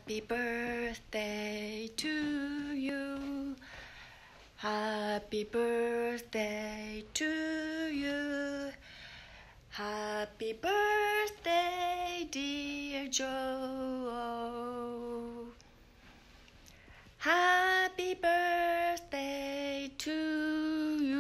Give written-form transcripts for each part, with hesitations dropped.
Happy birthday to you. Happy birthday to you. Happy birthday, dear Joe. Happy birthday to you.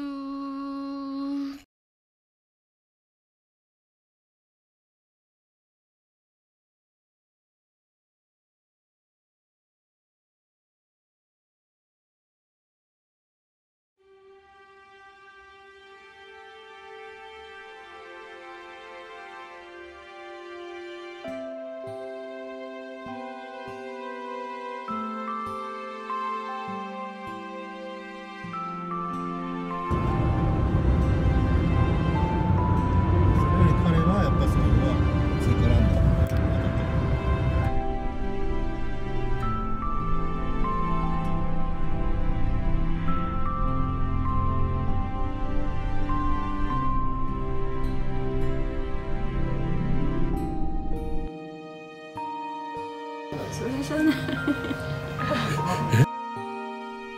それはしょうがない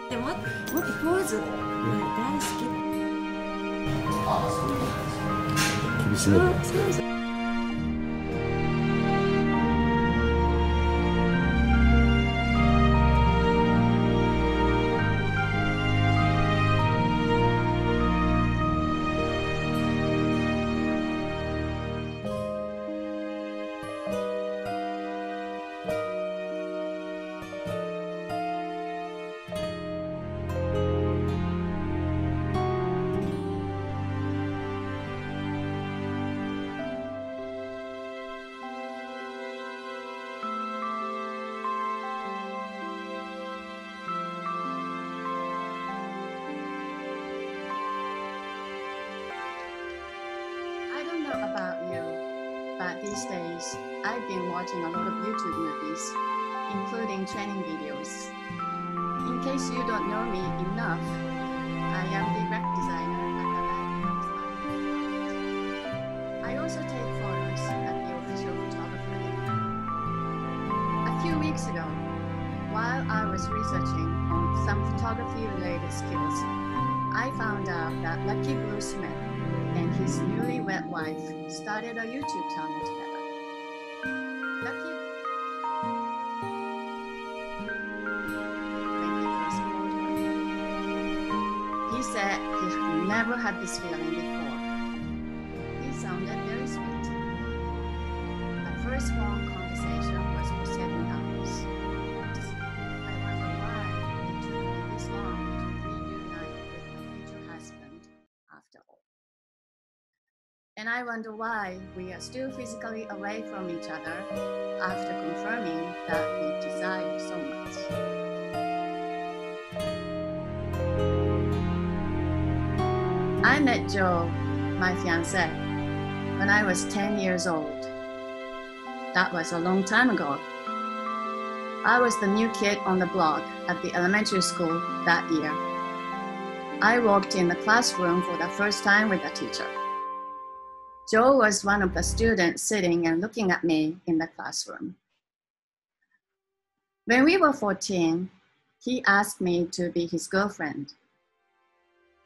でもっとポーズ大好き。厳しいね。I don't know about you, but these days I've been watching a lot of YouTube movies, including training videos. In case you don't know me enough, I am the web designer at the lab. I also take photos at the official photographer there. A few weeks ago, while I was researching on some photography-related skills, I found out that Lucky Blue Smith and his newlywed wife started a YouTube channel together. Lucky, when he first called her, he said he had never had this feeling before. He sounded very sweet. The first long conversation was for 7 hours. I wonder why it took me this long to reunite with my future husband after all. And I wonder why we are still physically away from each other after confirming that we desire so much. I met Joe, my fiancé, when I was 10 years old. That was a long time ago. I was the new kid on the block at the elementary school that year. I walked in the classroom for the first time with a teacher. Joe was one of the students sitting and looking at me in the classroom. When we were 14, he asked me to be his girlfriend.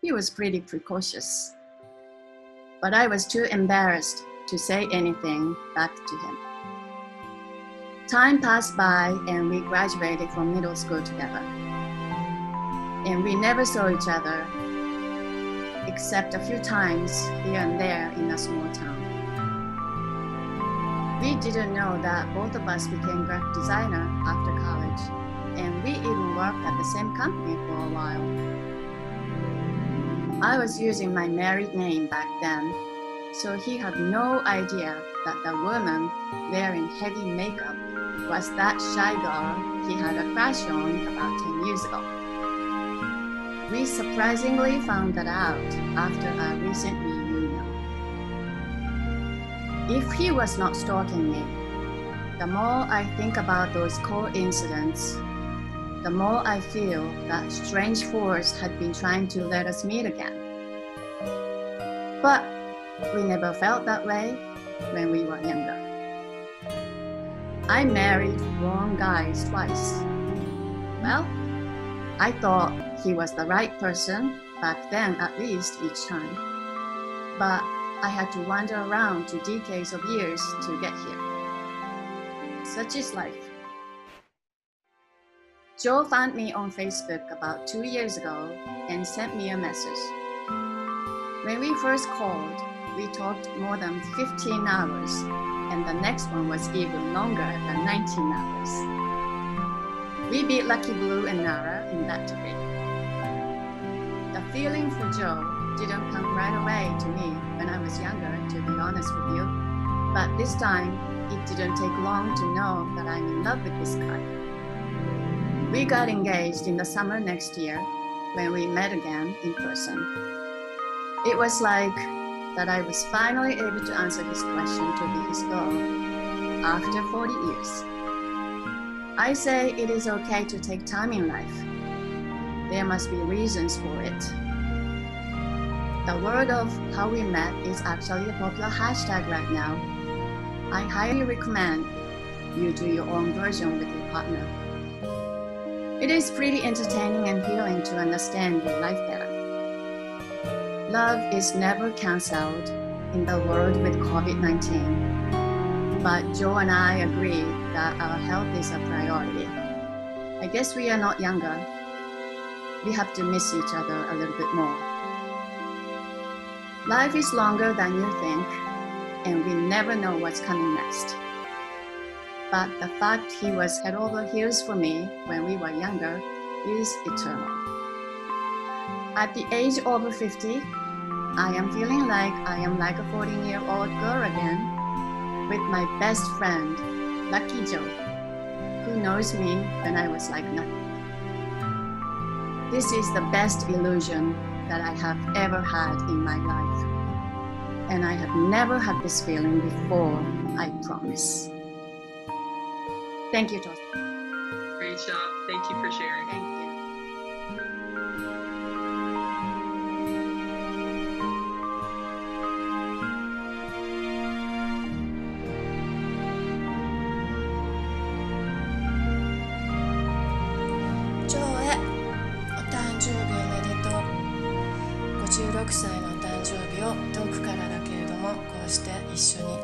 He was pretty precocious, but I was too embarrassed to say anything back to him. Time passed by and we graduated from middle school together. And we never saw each other except a few times here and there in a small town. We didn't know that both of us became graphic designer after college, and we even worked at the same company for a while. I was using my married name back then, so he had no idea that the woman wearing heavy makeup was that shy girl he had a crush on about 10 years ago. We surprisingly found that out after our recent reunion. If he was not stalking me, the more I think about those coincidents, the more I feel that strange force had been trying to let us meet again. But we never felt that way when we were younger. I married wrong guys twice. Well, I thought he was the right person back then, at least each time. But I had to wander around to decades of years to get here. Such is life. Joe found me on Facebook about 2 years ago and sent me a message. When we first called, we talked more than 15 hours, and the next one was even longer than 19 hours. We beat Lucky Blue and Nara in that degree. The feeling for Joe didn't come right away to me when I was younger, to be honest with you, but this time it didn't take long to know that I'm in love with this guy. We got engaged in the summer next year when we met again in person. It was like that I was finally able to answer his question to be his girl after 40 years. I say it is okay to take time in life. There must be reasons for it. The word of how we met is actually a popular hashtag right now. I highly recommend you do your own version with your partner. It is pretty entertaining and healing to understand your life better. Love is never cancelled in the world with COVID-19, but Joe and I agree that our health is a priority. I guess we are not younger. We have to miss each other a little bit more. Life is longer than you think, and we never know what's coming next. But the fact he was head over heels for me when we were younger is eternal. At the age over 50, I am feeling like I am like a 14-year-old girl again with my best friend, Lucky Joe, who knows me when I was like nothing. This is the best illusion that I have ever had in my life. And I have never had this feeling before, I promise. Thank you, Toast. Great job. Thank you for sharing. Thank you. ジョーへお誕生日おめでとう。56歳のお誕生日を遠くからだけれどもこうして一緒に